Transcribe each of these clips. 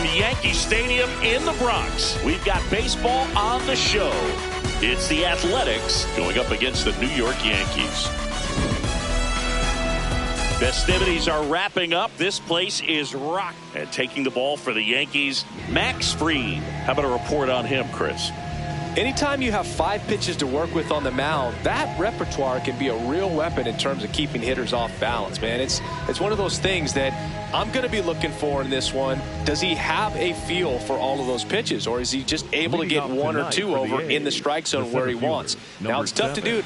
from Yankee Stadium in the Bronx, we've got baseball on the show. It's the Athletics going up against the New York Yankees. Festivities are wrapping up. This place is rocked. And taking the ball for the Yankees, Max Fried. How about a report on him, Chris? Anytime you have 5 pitches to work with on the mound, that repertoire can be a real weapon in terms of keeping hitters off balance, man. It's one of those things that I'm going to be looking for in this one. Does he have a feel for all of those pitches, or is he just able to get 1 or 2 over in the strike zone where he wants? Now, it's tough to do.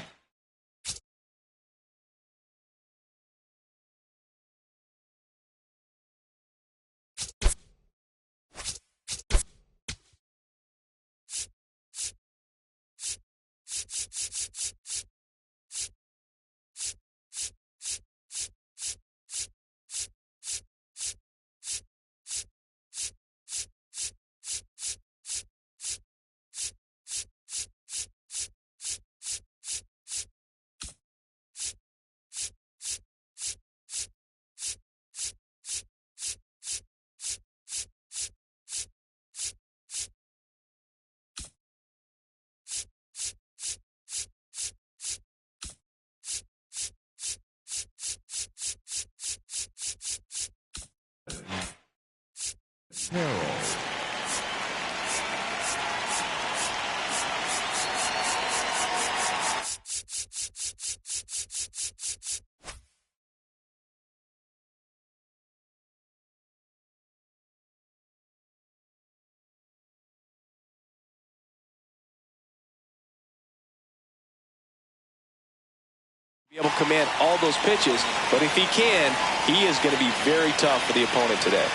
Be able to command all those pitches, but if he can, he is going to be very tough for the opponent today.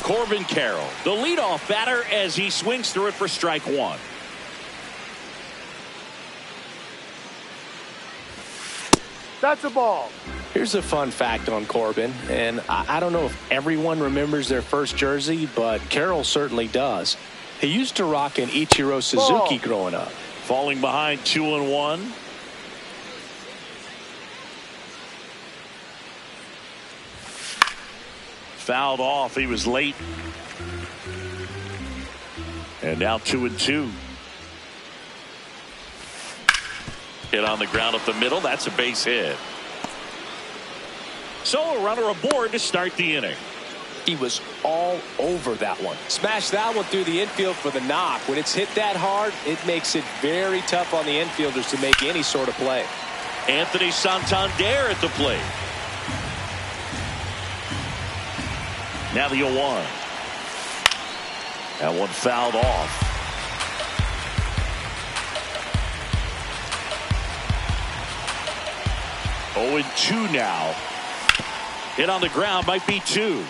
Corbin Carroll, the leadoff batter, as he swings through it for strike 1. That's a ball. Here's a fun fact on Corbin, and I don't know if everyone remembers their first jersey, but Carroll certainly does. He used to rock an Ichiro Suzuki growing up. Falling behind 2-1. Fouled off. He was late. And now 2-2. Hit on the ground up the middle. That's a base hit. So a runner aboard to start the inning. He was all over that one. Smashed that one through the infield for the knock. When it's hit that hard, it makes it very tough on the infielders to make any sort of play. Anthony Santander at the plate. Now the 0-1. That one fouled off. Oh, 2 now. Hit on the ground, might be 2.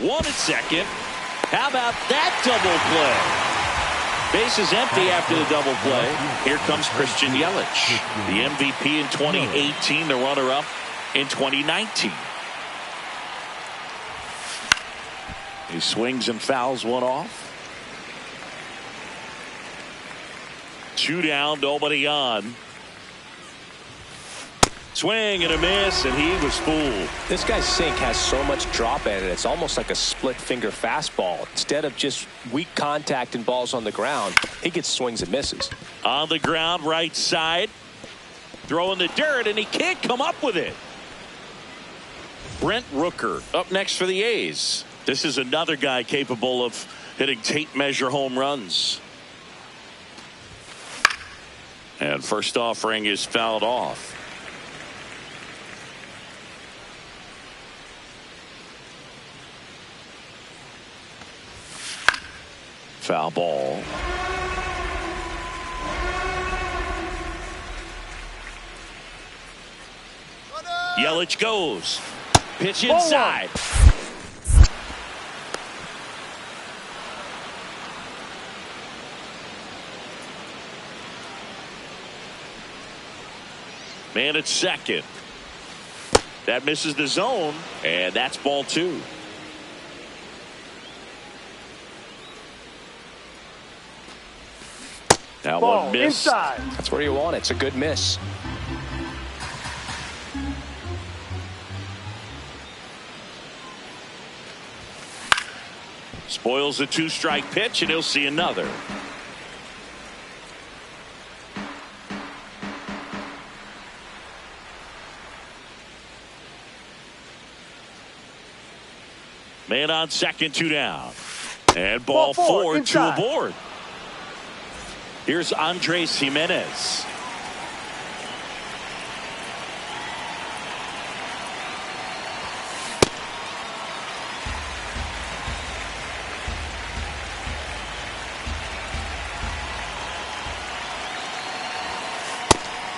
1 at second. How about that double play? Base is empty after the double play. Here comes Christian Yelich, the MVP in 2018, the runner-up in 2019. He swings and fouls one off. 2 down, nobody on. Swing and a miss, and he was fooled. This guy's sink has so much drop in it. It's almost like a split finger fastball. Instead of just weak contact and balls on the ground, he gets swings and misses. On the ground, right side. Throwing the dirt, and he can't come up with it. Brent Rooker up next for the A's. This is another guy capable of hitting tape measure home runs. And first offering is fouled off. Foul ball. Yelich goes. Pitch inside. Man at second. That misses the zone, and that's ball 2. That one missed. Inside. That's where you want it. It's a good miss. Boyle's a 2-strike pitch, and he'll see another. Man on second, 2 down. And ball four to a board. Here's Andres Jimenez.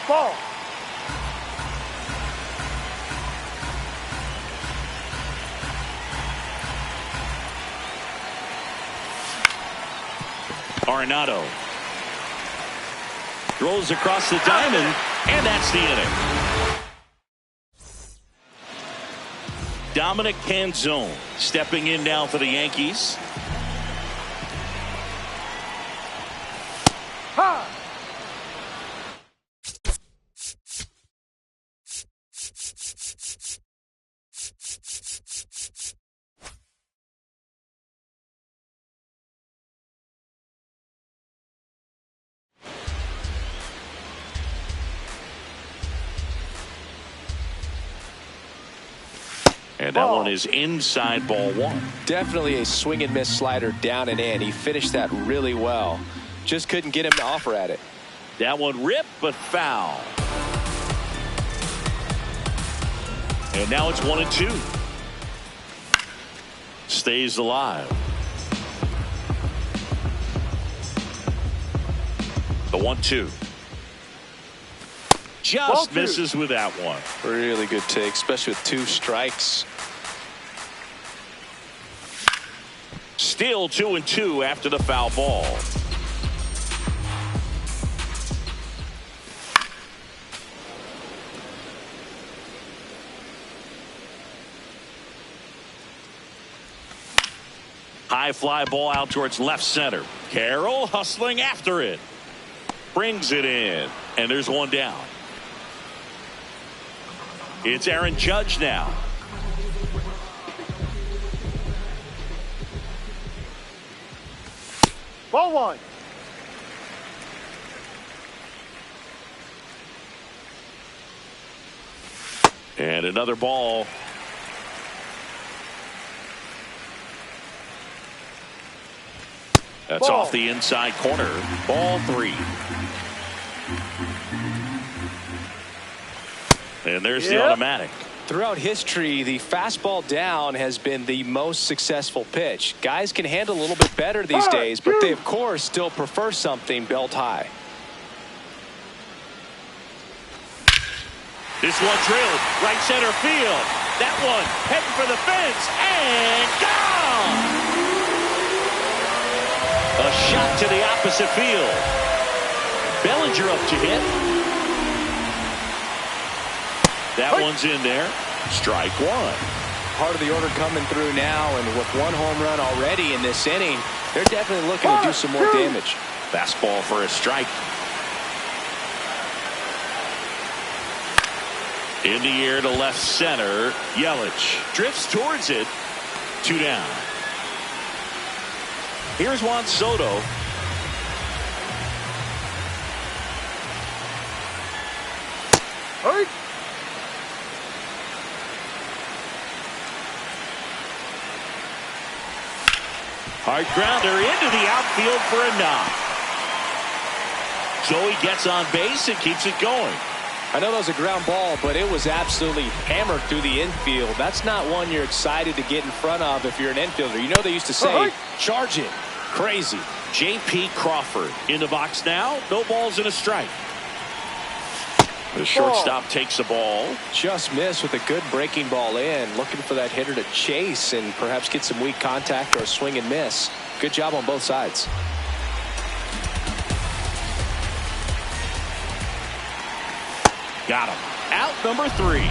Ball. Arenado rolls across the diamond, and that's the inning. Dominic Canzone stepping in now for the Yankees. Ha! And that one is inside, ball 1. Definitely a swing and miss slider down and in. He finished that really well. Just couldn't get him to offer at it. That one ripped, but foul. And now it's 1-2. Stays alive. The 1-2. Just misses with that one. Really good take, especially with 2 strikes. Still 2-2 after the foul ball. High fly ball out towards left center. Carroll hustling after it. Brings it in. And there's 1 down. It's Aaron Judge now. Ball 1. And another ball. That's Ball. off the inside corner. Ball 3. And there's the automatic. Throughout history, the fastball down has been the most successful pitch. Guys can handle a little bit better these days, but they, of course, still prefer something belt high. This one drilled right center field. That one heading for the fence and gone. A shot to the opposite field. Bellinger up to hit. That one's in there. Strike 1. Part of the order coming through now, and with 1 home run already in this inning, they're definitely looking to do some more damage. Fastball for a strike. In the air to left center. Yelich drifts towards it. 2 down. Here's Juan Soto. Hurry. Hard grounder into the outfield for a knock. So he gets on base and keeps it going. I know that was a ground ball, but it was absolutely hammered through the infield. That's not one you're excited to get in front of if you're an infielder. You know they used to say, charge it. Crazy. J.P. Crawford in the box now. No balls and a strike. The shortstop takes the ball. Just missed with a good breaking ball in. Looking for that hitter to chase and perhaps get some weak contact or a swing and miss. Good job on both sides. Got him. Out number 3.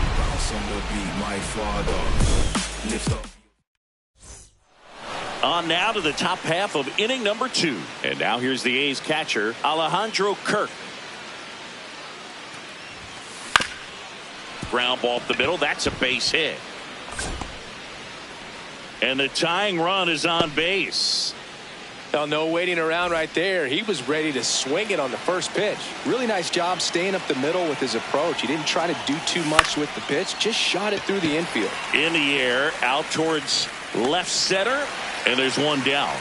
On now to the top half of inning number 2. And now here's the A's catcher, Alejandro Kirk. Ground ball up the middle. That's a base hit. And the tying run is on base. Oh, no waiting around right there. He was ready to swing it on the first pitch. Really nice job staying up the middle with his approach. He didn't try to do too much with the pitch, just shot it through the infield. In the air, out towards left center, and there's one down.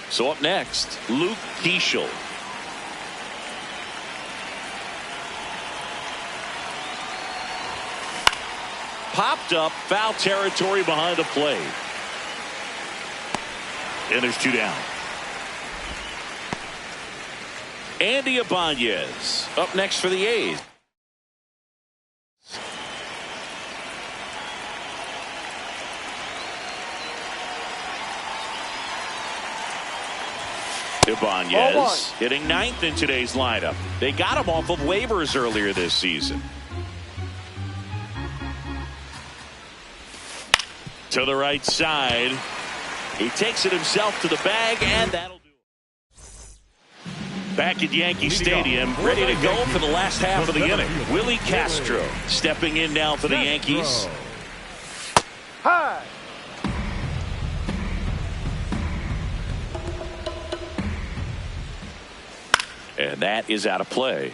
So up next, Luke Keeschel. Popped up, foul territory behind the plate. And there's two down. Andy Ibanez up next for the A's. Ibanez hitting ninth in today's lineup. They got him off of waivers earlier this season. To the right side. He takes it himself to the bag, and that'll do it. Back at Yankee Stadium, ready to go for the last half of the inning. Willie Castro stepping in now for the Yankees. High. And that is out of play.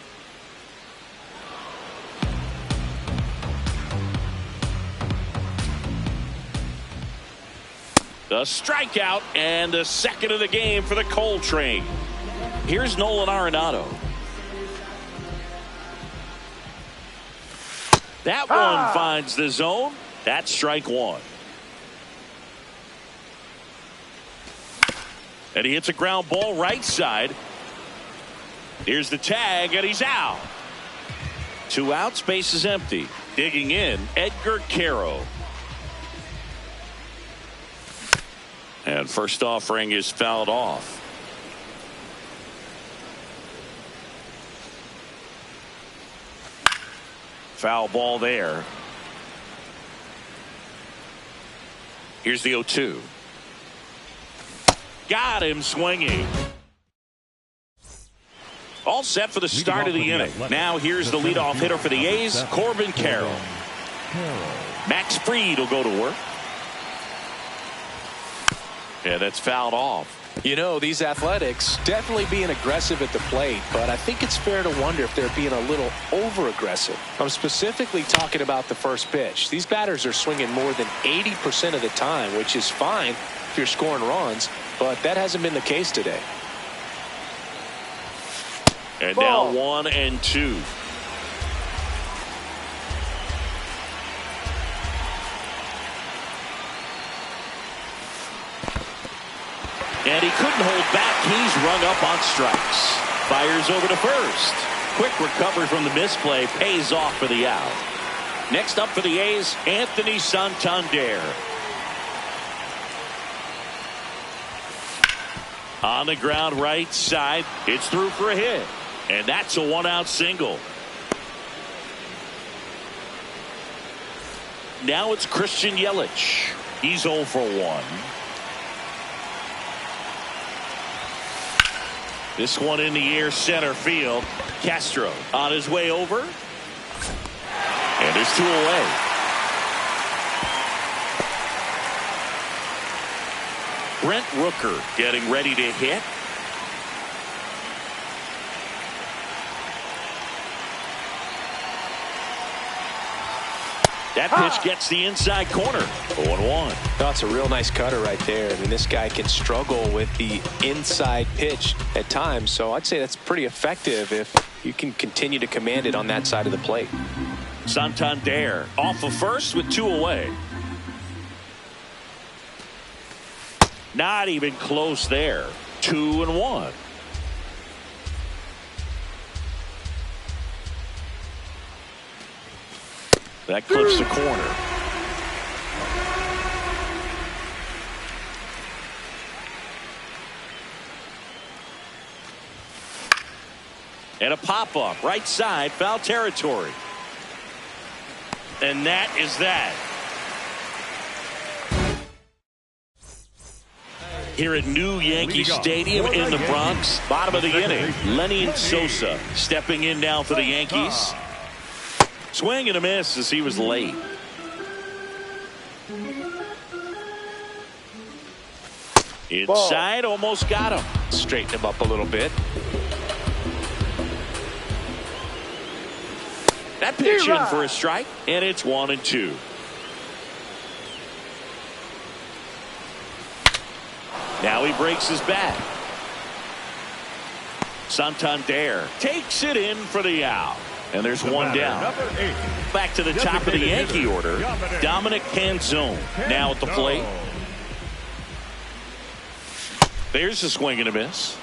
The strikeout and the second of the game for the Coltrane. Here's Nolan Arenado. That one finds the zone. That's strike one. And he hits a ground ball right side. Here's the tag, and he's out. 2 outs, base is empty. Digging in, Edgar Caro. And first offering is fouled off. Foul ball there. Here's the 0-2. Got him swinging. All set for the start of the inning. Now here's the leadoff hitter for the A's, Corbin Carroll. Max Fried will go to work. Yeah, that's fouled off. You know, these Athletics definitely being aggressive at the plate, but I think it's fair to wonder if they're being a little over-aggressive. I'm specifically talking about the first pitch. These batters are swinging more than 80% of the time, which is fine if you're scoring runs, but that hasn't been the case today. And now 1-2. And he couldn't hold back. He's rung up on strikes. Fires over to first. Quick recovery from the misplay. Pays off for the out. Next up for the A's, Anthony Santander. On the ground right side. It's through for a hit. And that's a 1-out single. Now it's Christian Yelich. He's 0 for 1. This one in the air, center field. Castro on his way over. And there's 2 away. Brent Rooker getting ready to hit. That pitch gets the inside corner. 0-1. That's a real nice cutter right there. I mean, this guy can struggle with the inside pitch at times, so I'd say that's pretty effective if you can continue to command it on that side of the plate. Santander off of first with 2 away. Not even close there. 2-1. That clips the corner. And a pop-up right side, foul territory. And that is that. Here at New Yankee Stadium in the Bronx, bottom of the inning, Lenny Sosa stepping in now for the Yankees. Swing and a miss as he was late. Inside, almost got him. Straighten him up a little bit. That pitch in for a strike, and it's 1-2. Now he breaks his bat. Santander takes it in for the out. And there's one down. Back to the top of the Yankee order. Dominic Canzone now at the plate. There's a swing and a miss.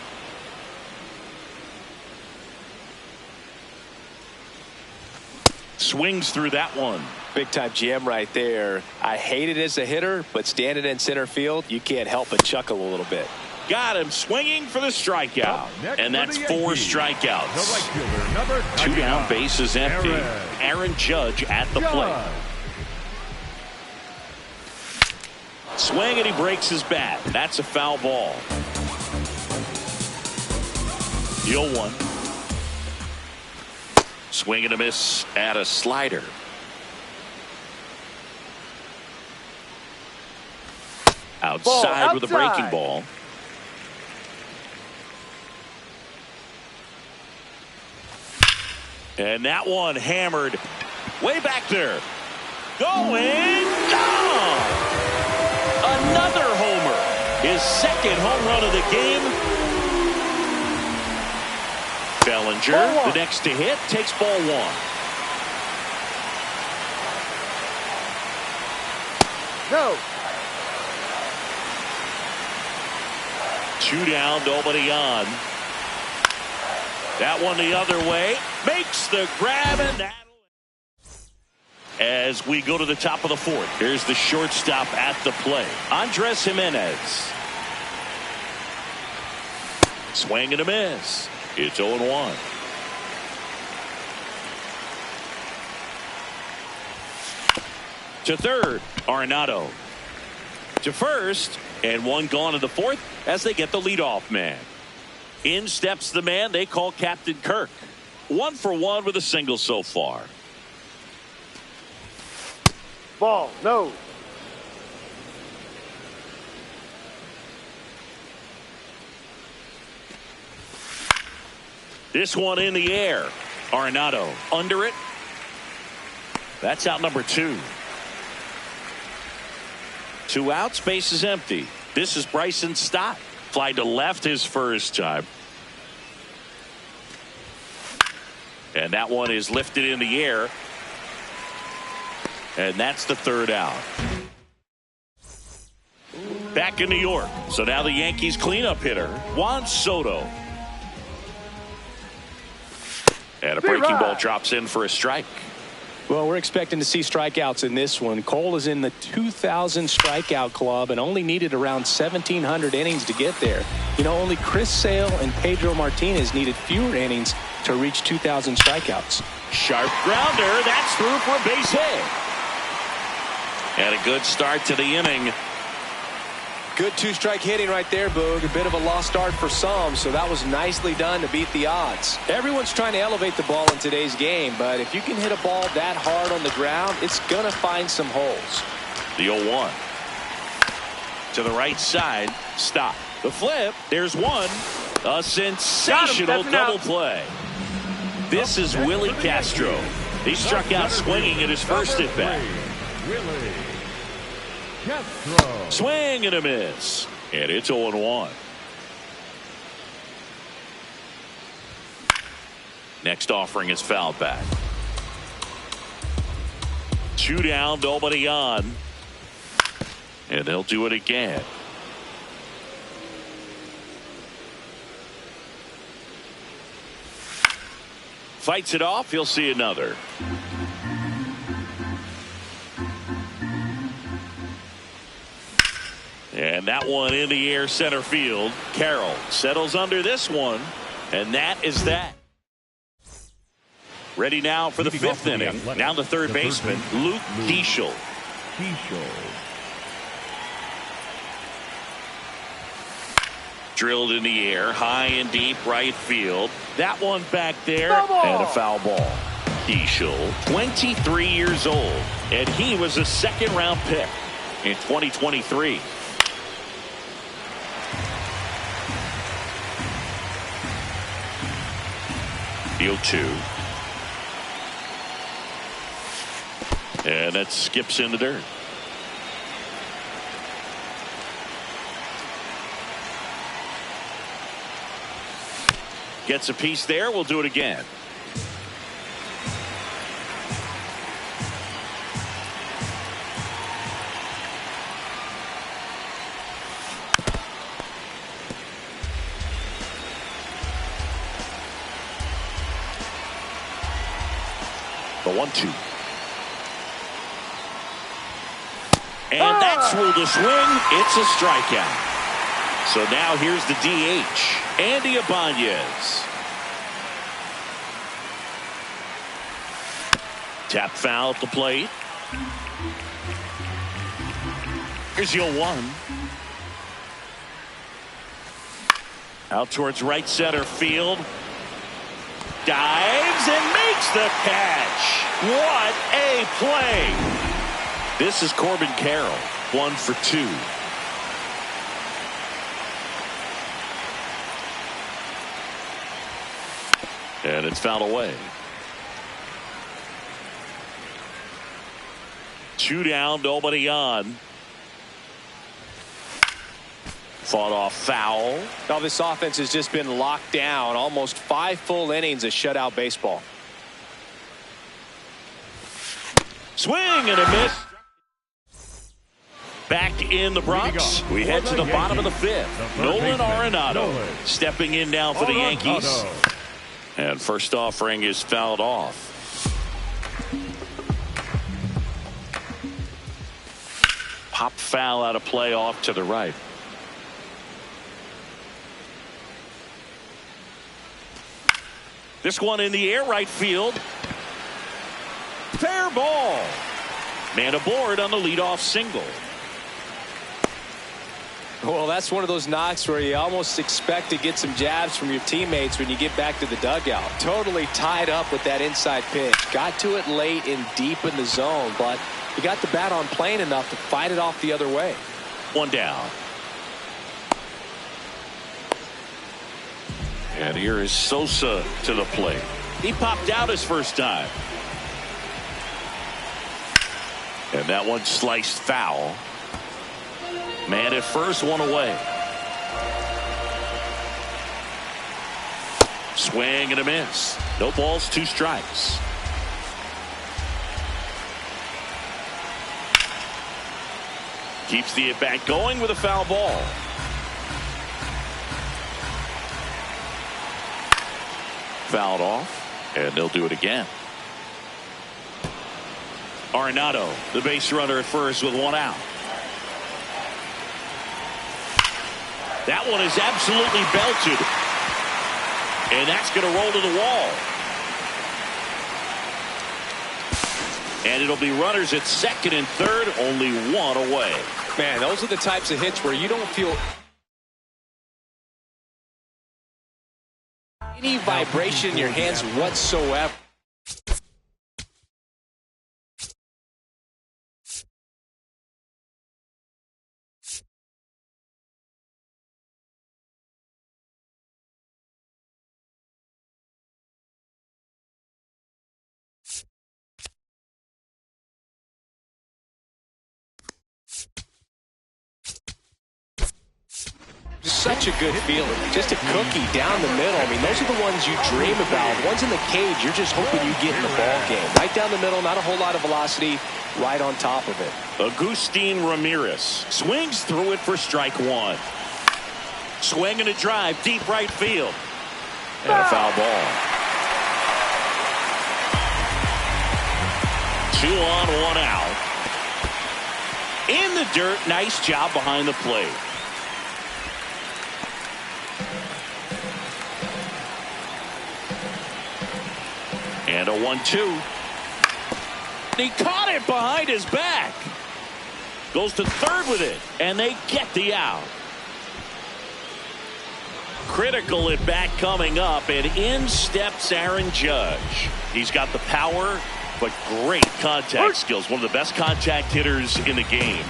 Swings through that one. Big time jam right there. I hate it as a hitter, but standing in center field, you can't help but chuckle a little bit. Got him swinging for the strikeout. And that's 4 strikeouts. 2 down, bases empty. Aaron Judge at the plate. Swing and he breaks his bat. That's a foul ball. The 0-1. Swing and a miss at a slider. Outside with a breaking ball. And that one hammered way back there. Going down. Another homer. His second home run of the game. Bellinger, the next to hit, takes ball 1. No. 2 down, nobody on. That one the other way. Makes the grab, and that. As we go to the top of the 4th, here's the shortstop at the plate. Andres Jimenez. Swing and a miss. It's 0-1. To third, Arenado. To first, and one gone in the 4th as they get the leadoff man. In steps the man they call Captain Kirk. 1 for 1 with a single so far. Ball, no. This one in the air. Arenado under it. That's out number 2. 2 outs, base is empty. This is Bryson Stott. Fly to left his first time. And that one is lifted in the air. And that's the 3rd out. Back in New York. So now the Yankees cleanup hitter, Juan Soto. And a breaking ball drops in for a strike. Well, we're expecting to see strikeouts in this one. Cole is in the 2,000 strikeout club and only needed around 1,700 innings to get there. You know, only Chris Sale and Pedro Martinez needed fewer innings to reach 2,000 strikeouts. Sharp grounder. That's through for a base hit. And a good start to the inning. Good 2-strike hitting right there, Boog. A bit of a lost start for some, so that was nicely done to beat the odds. Everyone's trying to elevate the ball in today's game, but if you can hit a ball that hard on the ground, it's going to find some holes. The 0-1. To the right side. Stop. The flip. There's one. A sensational double play. This is Willie Castro. He struck out swinging at his first at bat. Swing and a miss. And it's 0-1. Next offering is fouled back. 2 down, nobody on. And they'll do it again. Fights it off. He'll see another. And that one in the air center field. Carroll settles under this one. And that is that. Ready now for the 5th inning. Now the third baseman, Luke Diesel. Drilled in the air, high and deep right field. That one back there, and a foul ball. Diesel, 23 years old, and he was a 2nd-round pick in 2023. 0-2. And that skips in the dirt. Gets a piece there. We'll do it again. The 1-2. And that's ruled a swing. It's a strikeout. So now here's the DH, Andy Ibanez. Tap foul at the plate. Here's 0-1. Out towards right center field. Dives and makes the catch. What a play. This is Corbin Carroll, 1 for 2. And it's fouled away. 2 down, nobody on. Fought off foul. Now this offense has just been locked down. Almost 5 full innings of shutout baseball. Swing and a miss. Back in the Bronx, we head to the bottom of the 5th. Nolan Arenado stepping in now for the Yankees. And first offering is fouled off. Pop foul out of play off to the right. This one in the air, right field. Fair ball. Man aboard on the leadoff single. Well, that's one of those knocks where you almost expect to get some jabs from your teammates when you get back to the dugout. Totally tied up with that inside pitch. Got to it late and deep in the zone, but he got the bat on plane enough to fight it off the other way. 1 down. And here is Sosa to the plate. He popped out his first time. And that one sliced foul. Man at first, 1 away. Swing and a miss. No balls, 2 strikes. Keeps the at-bat going with a foul ball. Fouled off, and they'll do it again. Arenado, the base runner at first with 1 out. That one is absolutely belted. And that's going to roll to the wall. And it'll be runners at second and third, only 1 away. Man, those are the types of hits where you don't feel any vibration in your hands whatsoever. Such a good feeling. Just a cookie down the middle. I mean, those are the ones you dream about. Ones in the cage, you're just hoping you get in the ball game. Right down the middle, not a whole lot of velocity, right on top of it. Agustin Ramirez swings through it for strike 1. Swing and a drive, deep right field. And a foul ball. 2 on, 1 out. In the dirt, nice job behind the plate. And a 1-2. He caught it behind his back. Goes to third with it, and they get the out. Critical at bat coming up, and in steps Aaron Judge. He's got the power, but great contact skills. One of the best contact hitters in the game.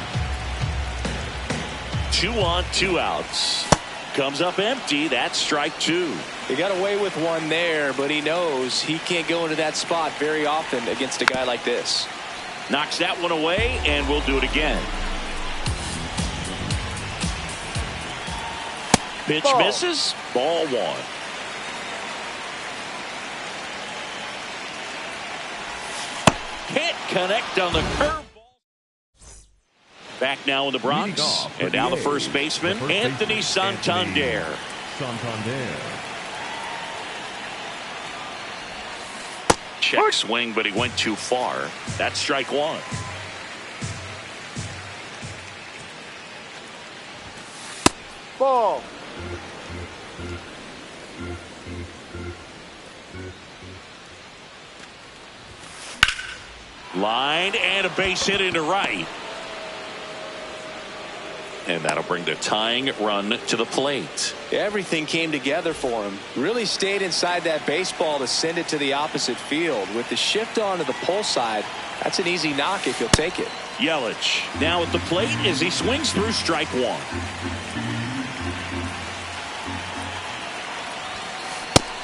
2 on, 2 outs. Comes up empty. That's strike two. He got away with one there, but he knows he can't go into that spot very often against a guy like this. Knocks that one away, and we'll do it again. Pitch misses. Ball one. Can't connect on the curveball. Back now in the Bronx. And now the first baseman, Anthony Santander. Check swing, but he went too far. That's strike one. Ball. Line and a base hit into right. And that'll bring the tying run to the plate. Everything came together for him. Really stayed inside that baseball to send it to the opposite field. With the shift on to the pull side, that's an easy knock if you'll take it. Yelich now at the plate as he swings through strike one.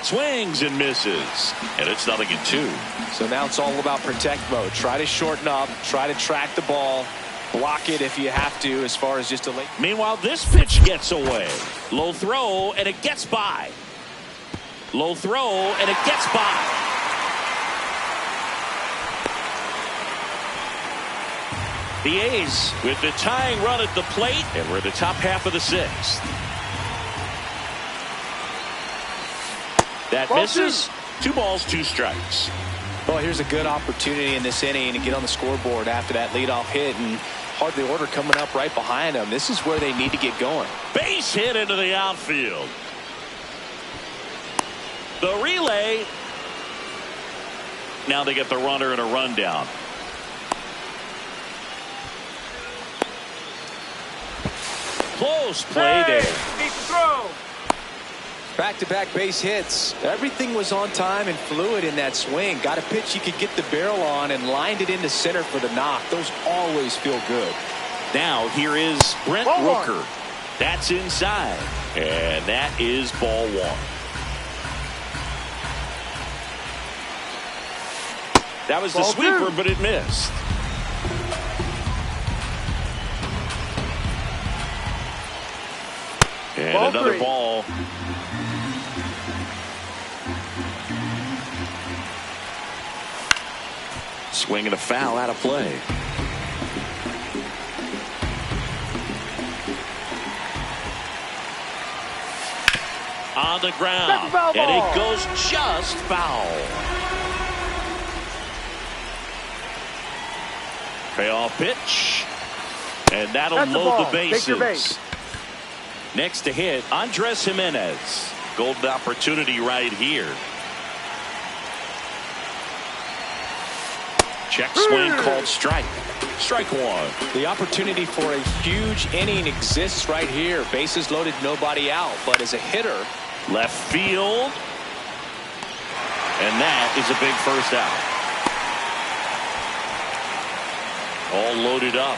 Swings and misses. And it's 0-2. So now it's all about protect mode. Try to shorten up. Try to track the ball. Block it if you have to as far as just a late. Meanwhile, this pitch gets away. Low throw, and it gets by. Low throw, and it gets by. The A's with the tying run at the plate, and we're in the top half of the sixth. That misses. 2 balls, 2 strikes. Well, here's a good opportunity in this inning to get on the scoreboard after that leadoff hit, and hardly order coming up right behind them. This is where they need to get going. Base hit into the outfield. The relay. Now they get the runner and a rundown. Close play there. Needs to throw. Back-to-back base hits. Everything was on time and fluid in that swing. Got a pitch you could get the barrel on and lined it into center for the knock. Those always feel good. Now here is Brent Rooker. That's inside. And that is ball one. That was the sweeper, but it missed. And another ball. Swing and a foul out of play. On the ground. And it goes just foul. Payoff pitch. And that'll load the bases. Next to hit, Andres Jimenez. Golden opportunity right here. Check swing called strike. Strike one. The opportunity for a huge inning exists right here. Bases loaded, nobody out. But as a hitter, left field. And that is a big first out. All loaded up.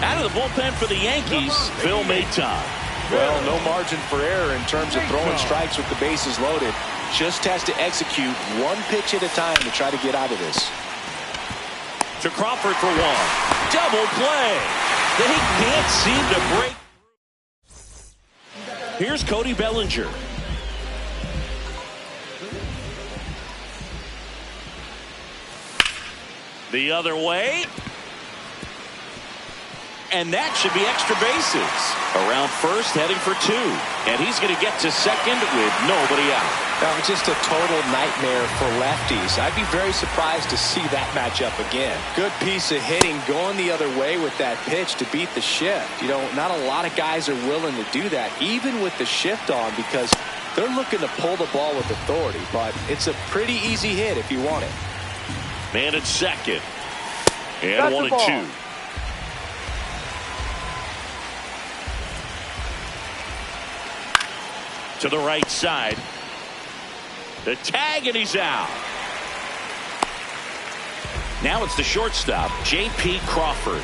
Out of the bullpen for the Yankees, Phil Maton. Well, no margin for error in terms of throwing strikes with the bases loaded. Just has to execute one pitch at a time to try to get out of this. To Crawford for one. Double play. They can't seem to break. Here's Cody Bellinger. The other way. And that should be extra bases. Around first, heading for 2. And he's going to get to second with nobody out. That was just a total nightmare for lefties. I'd be very surprised to see that matchup again. Good piece of hitting going the other way with that pitch to beat the shift. You know, not a lot of guys are willing to do that, even with the shift on, because They're looking to pull the ball with authority, but it's a pretty easy hit if you want it. Man at second. And That's 1-2. To the right side. The tag, and he's out. Now it's the shortstop, J.P. Crawford.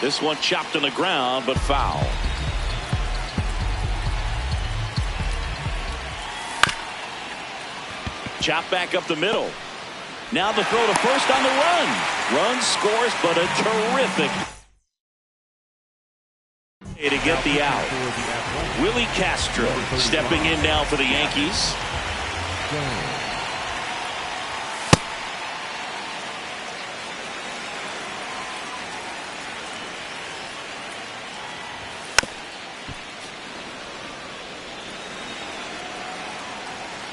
This one chopped on the ground, but foul. Chop back up the middle. Now the throw to first on the run. Run scores, but a terrific to get the out. Willie Castro stepping in now for the Yankees.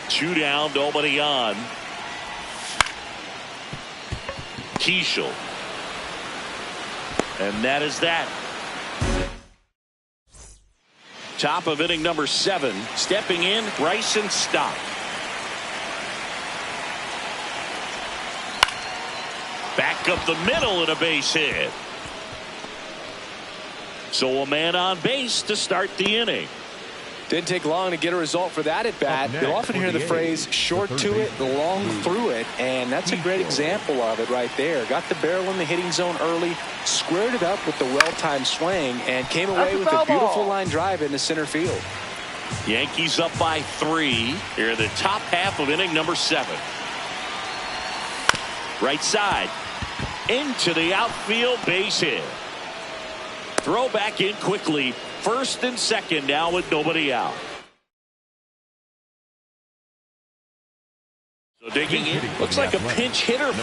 Two down, nobody on. Keishel. And that is that. Top of inning number 7. Stepping in, Bryson Stott. Back up the middle and a base hit. So a man on base to start the inning. Didn't take long to get a result for that at bat. You'll often hear the phrase short to it, long through it, and that's a great example of it right there. Got the barrel in the hitting zone early, squared it up with the well-timed swing, and came away with a beautiful line drive into center field. Yankees up by 3 here in the top half of inning number 7. Right side into the outfield, base hit. Throw back in quickly. First and second now with nobody out. So digging in. Looks like a pinch hitter.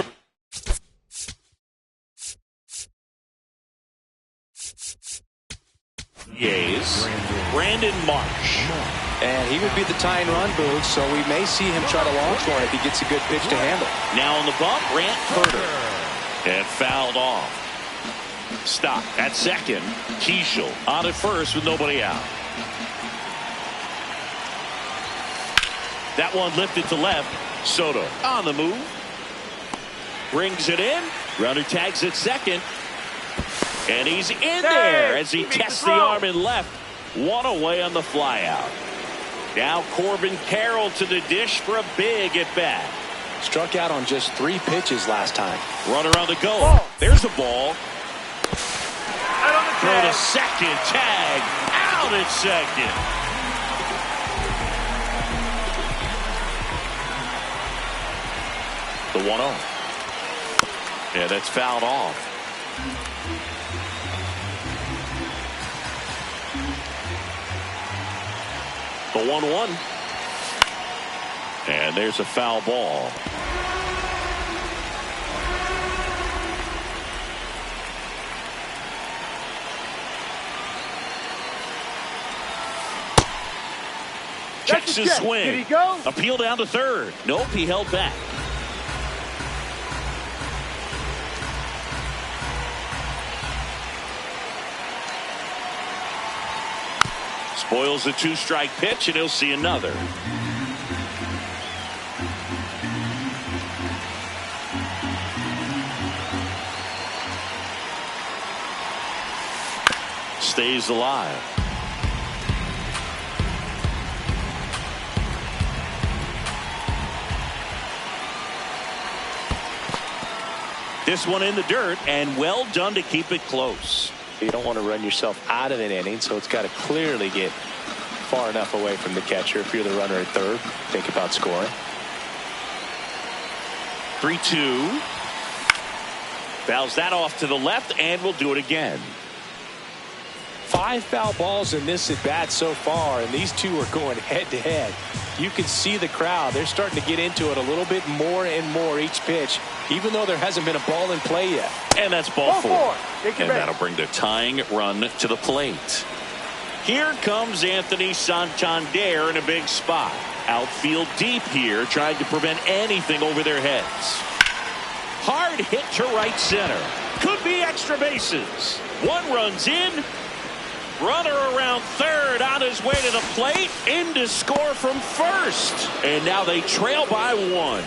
Yes. Brandon Marsh. And he would be the tying run, Booth, so we may see him try to launch one if he gets a good pitch to handle. Now on the bump, Grant Carter. And fouled off. Stop at second. Keishel on at first with nobody out. That one lifted to left. Soto on the move. Brings it in. Runner tags at second. And he's in there as he tests the arm in left. One away on the flyout. Now Corbin Carroll to the dish for a big at bat. Struck out on just 3 pitches last time. Runner on the go. There's a ball. Throw to second, tag, out at second. The 1-0. Yeah, that's fouled off. The 1-1. And there's a foul ball. Checks his swing. Did he go? Appeal down to third. Nope, he held back. Spoils the 2-strike pitch, and he'll see another. Stays alive. This one in the dirt, and well done to keep it close. You don't want to run yourself out of an inning, so it's got to clearly get far enough away from the catcher. If you're the runner at third, think about scoring. 3-2. Fouls that off to the left, and we'll do it again. 5 foul balls in this at bat so far, and these two are going head to head. You can see the crowd. They're starting to get into it a little bit more and more each pitch, even though there hasn't been a ball in play yet. And that's ball 4. And that'll bring the tying run to the plate. Here comes Anthony Santander in a big spot. Outfield deep here, trying to prevent anything over their heads. Hard hit to right center. Could be extra bases. One run's in. Runner around third, on his way to the plate, in to score from first. And now they trail by 1.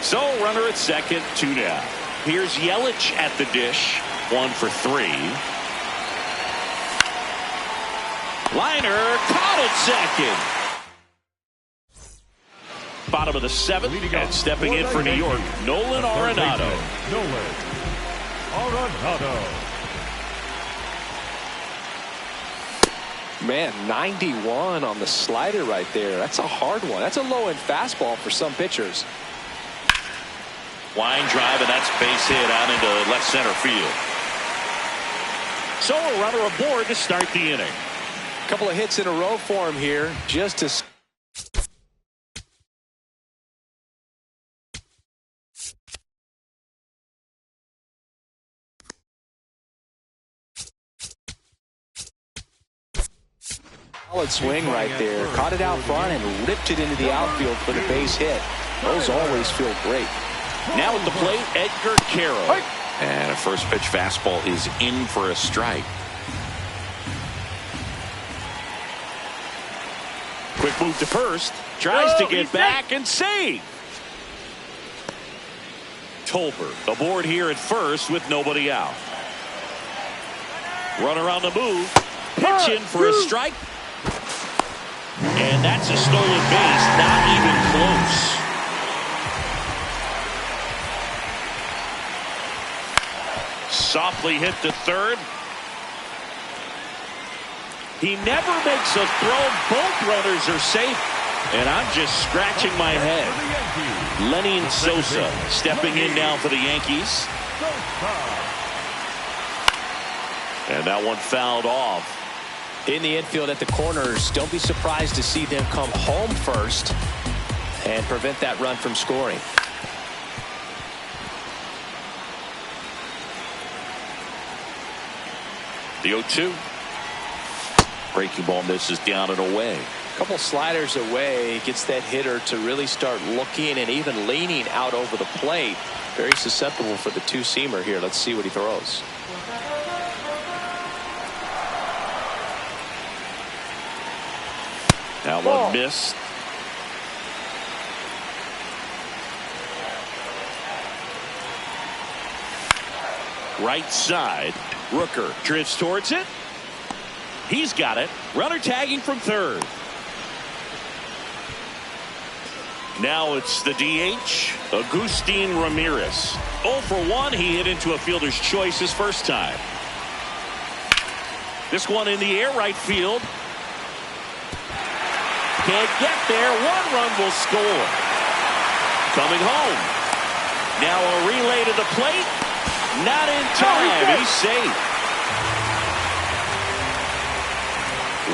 So runner at second, 2 down. Here's Yelich at the dish, 1 for 3. Liner caught at second. Bottom of the 7th, and stepping in for New York, Nolan Arenado. Nolan Arenado. Man, 91 on the slider right there. That's a hard one. That's a low-end fastball for some pitchers. Line drive, and that's base hit out into left center field. So a runner aboard to start the inning. A couple of hits in a row for him here, just to... Solid swing right there. Caught it out front and ripped it into the outfield for the base hit. Those always feel great. Now at the plate, Edgar Carroll. And a first pitch fastball is in for a strike. Quick move to first. Tries to get back and save. Tolbert aboard here at first with nobody out. Runner on the move. Pitch in for a strike. And that's a stolen base, not even close. Softly hit to third. He never makes a throw. Both runners are safe. And I'm just scratching my head. Lenny Sosa stepping in now for the Yankees. And that one fouled off. In the infield at the corners, don't be surprised to see them come home first and prevent that run from scoring. The 0-2. Breaking ball misses down and away. A couple sliders away, gets that hitter to really start looking and even leaning out over the plate. Very susceptible for the two-seamer here. Let's see what he throws. That one missed. Right side. Rooker drifts towards it. He's got it. Runner tagging from third. Now it's the DH, Agustin Ramirez. 0 for 1. He hit into a fielder's choice his first time. This one in the air, right field. Can't get there. 1 run will score. Coming home. Now a relay to the plate. Not in time. He's safe.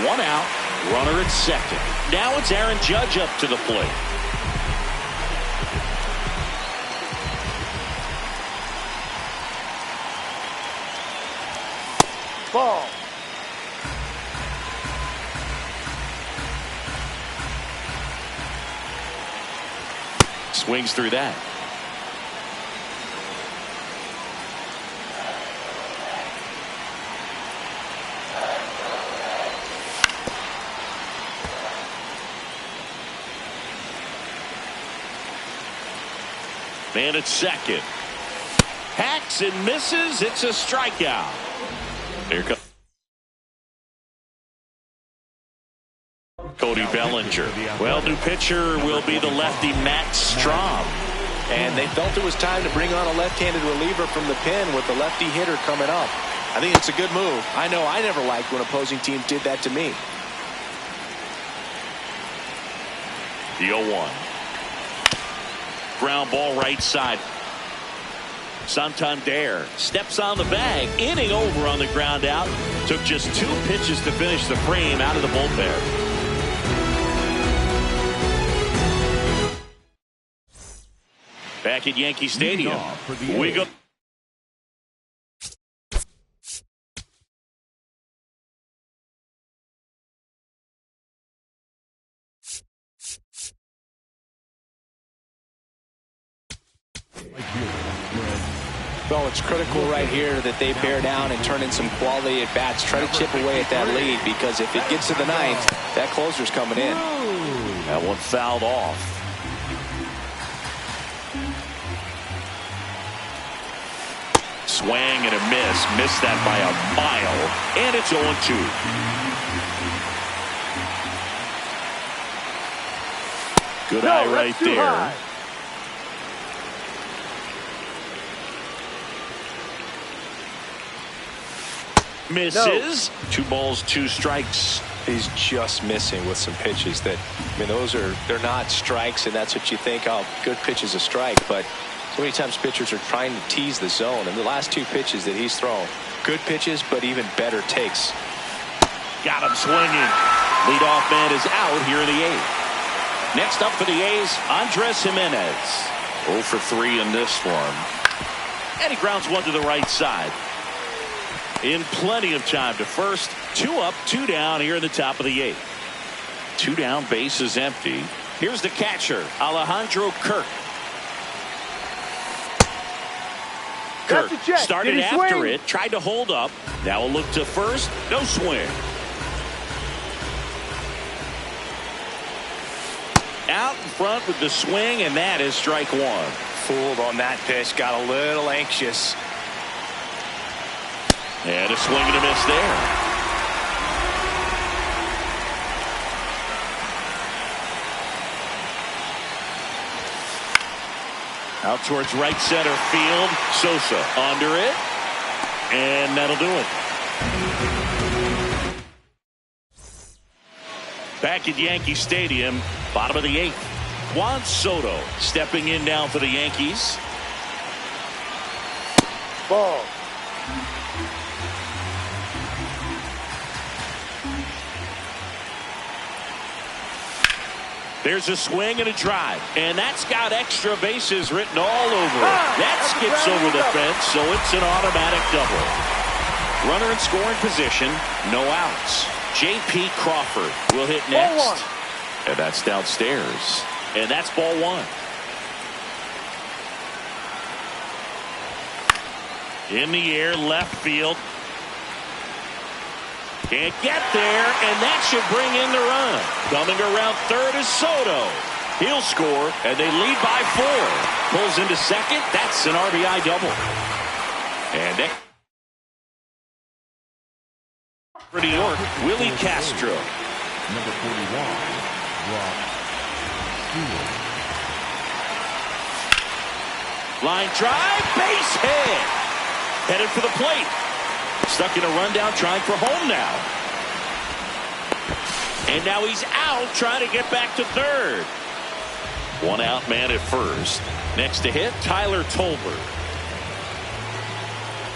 1 out. Runner at second. Now it's Aaron Judge up to the plate. Ball. Swings through that. Man at second. Hacks and misses. It's a strikeout. Here comes Cody Bellinger. Well, new pitcher will be the lefty Matt Strahm. And they felt it was time to bring on a left-handed reliever from the pen with the lefty hitter coming up. I think it's a good move. I know I never liked when opposing teams did that to me. The 0-1. Ground ball right side. Santander steps on the bag. Inning over on the ground out. Took just 2 pitches to finish the frame out of the bullpen. Back at Yankee Stadium. We go. Well, it's critical right here that they bear down and turn in some quality at bats. Try to chip away at that lead, because if it gets to the ninth, that closer's coming in. That one fouled off. Swing and a miss. Missed that by a mile. And it's 0-2. Good eye right there. High. Misses. No. 2 balls, 2 strikes. He's just missing with some pitches that, I mean, they're not strikes, and that's what you think, oh, good pitch is a strike. But so many times pitchers are trying to tease the zone, and the last 2 pitches that he's thrown, good pitches, but even better takes. Got him swinging. Leadoff man is out here in the 8th. Next up for the A's, Andres Jimenez. 0 for 3 in this one. And he grounds one to the right side. In plenty of time to first. 2 up, 2 down here in the top of the 8th. 2 down, base is empty. Here's the catcher, Alejandro Kirk. Kirk started after it, tried to hold up. Now a look to first, no swing. Out in front with the swing, and that is strike 1. Fooled on that pitch, got a little anxious. And a swing and a miss there. Out towards right center field. Sosa under it. And that'll do it. Back at Yankee Stadium, bottom of the 8th. Juan Soto stepping in now for the Yankees. Ball. There's a swing and a drive, and that's got extra bases written all over it. That skips over the fence, so it's an automatic double. Runner in scoring position, no outs. J.P. Crawford will hit next, and that's downstairs, and that's ball 1. In the air, left field. Can't get there, and that should bring in the run. Coming around third is Soto. He'll score, and they lead by 4. Pulls into second. That's an RBI double. And that for New York, Willie Castro. Number 41, Rob Stewart. Line drive, base hit. Headed for the plate. Stuck in a rundown, trying for home now. And now he's out, trying to get back to third. 1 out man at first. Next to hit, Tyler Tolbert.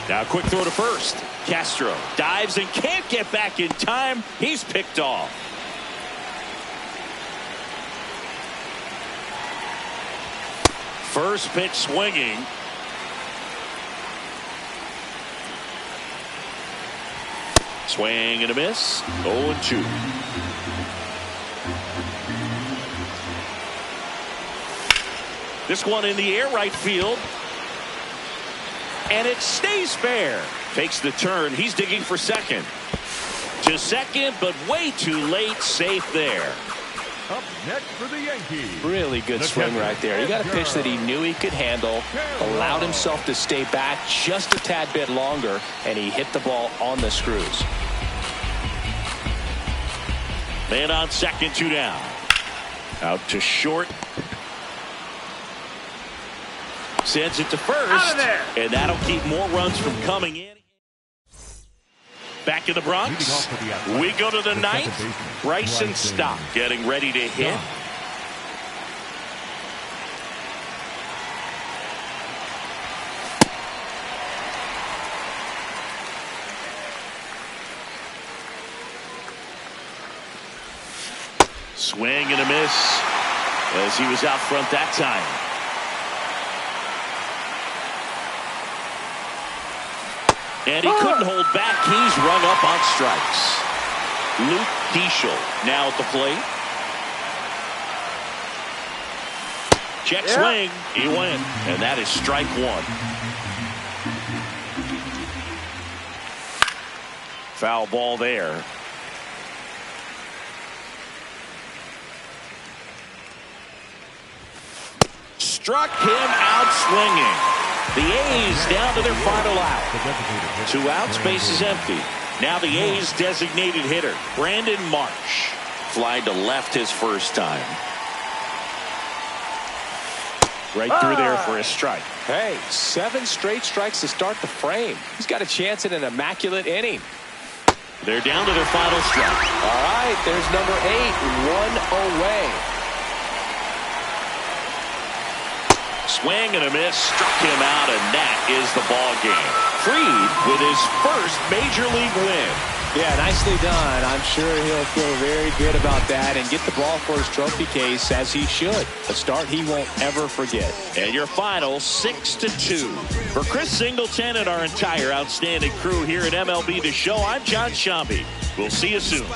Now a quick throw to first. Castro dives and can't get back in time. He's picked off. First pitch swinging. Swing and a miss. 0-2. This one in the air, right field. And it stays fair. Takes the turn. He's digging for second. To second, but way too late. Safe there. Up next for the Yankees. Really good swing right there. He got a pitch that he knew he could handle, allowed himself to stay back just a tad bit longer, and he hit the ball on the screws. Man on second, 2 down. Out to short. Sends it to first. Out of there. And that'll keep more runs from coming in. Back in the Bronx, we go to the 9th. Bryson Stott getting ready to hit. Swing and a miss as he was out front that time. And he couldn't hold back. He's rung up on strikes. Luke Diesel now at the plate. Check swing. He went. And that is strike 1. Foul ball there. Struck him out swinging. The A's down to their final out. 2 outs, base is empty. Now the A's designated hitter, Brandon Marsh. Fly to left his first time. Right through there for a strike. Hey, 7 straight strikes to start the frame. He's got a chance at an immaculate inning. They're down to their final strike. All right, there's number 8, 1 away. Swing and a miss, struck him out, and that is the ball game. Fried with his first major league win. Yeah, nicely done. I'm sure he'll feel very good about that and get the ball for his trophy case, as he should. A start he won't ever forget. And your final 6-2. For Chris Singleton and our entire outstanding crew here at MLB The Show, I'm John Shambi. We'll see you soon.